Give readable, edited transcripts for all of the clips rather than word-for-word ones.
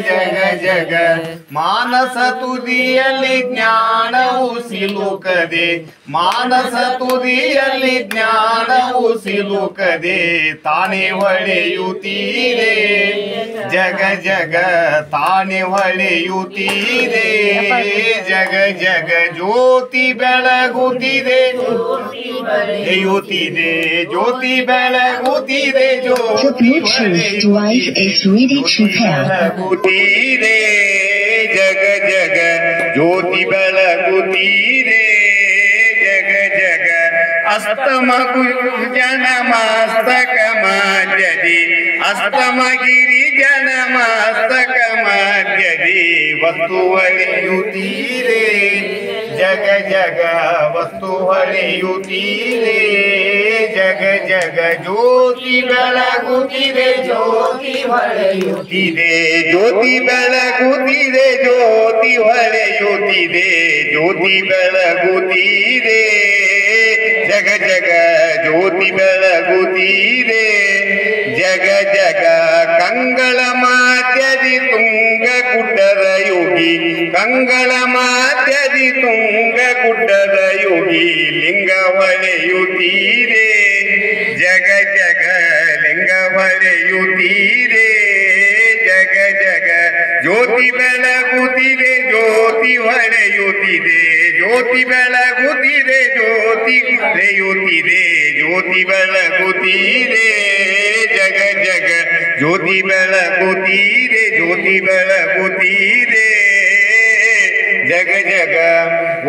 ಜಗ ಜಗ ಮಾನಸ ತುದಿಯಲ್ಲಿ ಜ್ಞಾನವು ಸಿಲುಕದೆ, ಮಾನಸ ತುದಿಯಲ್ಲಿ ಜ್ಞಾನವು ಸಿಲುಕದೆ, ತಾನೇ ಹೊಳೆಯುತ್ತೀರೆ ಜಗ ಜಗ ತಾನೇ ಹೊಳೆಯುತ್ತೀರೆ ಜಗ ಜಗ ಜ್ಯೋತಿ ಬೆಳಗುತ್ತಿದೆ ಯುತ್ತಿದೆ ಜ್ಯೋತಿ ಬೆಳಗುತ್ತಿದೆ ಜ್ಯೋತಿ ಬೆಳಗುತ್ತೀರೆ ಜಗ ಜಗ ಜ್ಯೋತಿ ಬೆಳಗುತ್ತೀರೆ ಜಗ ಜಗ ಅಸ್ತಮ ಜನ ಮಸ್ತಕ ಮಧ್ಯದಿ ಅಸ್ತಮ ಗಿರಿ ಜನ ಮಸ್ತಕ ಮಧ್ಯದಿ ವಸ್ತು ಹೊಳೆಯುತ್ತೀರೆ ಜಗ ಜಗ ವಸ್ತು ಹೊಳೆಯುತ್ತೀರೆ ಜಗ ಜಗ ಜ್ಯೋತಿ ಬೆಳಗುತ್ತಿದೆ ಜ್ಯೋತಿ ಹೊಳೆಯುತ್ತಿದೆ ಜ್ಯೋತಿ ಬೆಳಗುತ್ತಿದೆ ಜ್ಯೋತಿ ಹೊಳೆಯುತ್ತಿದೆ ಜ್ಯೋತಿ ಬೆಳಗುತ್ತೀರೆ ಜಗ ಜಗ ಜ್ಯೋತಿ ಬೆಳಗುತ್ತೀರೆ ಜಗ ಜಗ ಕಂಗಳ ಮಾಧ್ಯದಿ ತುಂಗ ಗುಡ್ಡದ ಯೋಗಿ ಕಂಗಳ ಮಾಧ್ಯದಿ ತುಂಗ ಗುಡ್ಡದ ಯೋಗಿ ಲಿಂಗ ಹೊಳೆಯುತ್ತೀರೆ ಜಗ ಜಗ ಲಿಂಗ ಹೊಳೆಯುತ್ತೀರೆ ಜಗ ಜಗ ಜ್ಯೋತಿ ಬೆಳಗುತ್ತಿದೆ ಜ್ಯೋತಿ ಹೊಳೆಯುತ್ತಿದೆ ಜ್ಯೋತಿ ಬೆಳಗುತ್ತಿದೆ ಜ್ಯೋತಿ ಹೊಳೆಯುತ್ತಿದೆ ಜ್ಯೋತಿ ಬೆಳಗುತ್ತೀರೆ ಜಗ ಜಗ ಜ್ಯೋತಿ ಬೆಳಗುತ್ತೀರೆ ಜ್ಯೋತಿ ಬೆಳಗುತ್ತೀರೆ ಜಗ ಜಗ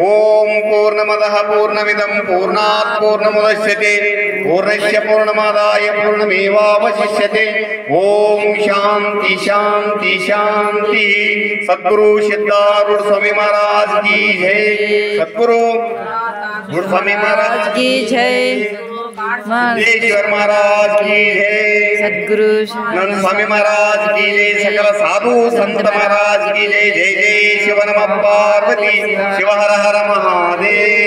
ಓಂ ಪೂರ್ಣಮದಃ ಪೂರ್ಣಮಿದಂ ಪೂರ್ಣಾತ್ ಪೂರ್ಣಮುದಚ್ಯತೆ ಪೂರ್ಣಸ್ಯ ಪೂರ್ಣಮಾದಾಯ ಪೂರ್ಣಮೇವಾವಶಿಷ್ಯತೆ ಓಂ ಶಾಂತಿ ಶಾಂತಿ ಶಾಂತಿ सद्गुरु सिद्धारूढ़ स्वामी महाराज की जय सद्गुरु रूढ़ स्वामी महाराज की जय सिद्धेश्वर महाराज की जय सद्गुरु नंद स्वामी महाराज की जय सकल साधु संत महाराज की जय जय जय शिव नमः पार्वती शिव हर हर महादेव।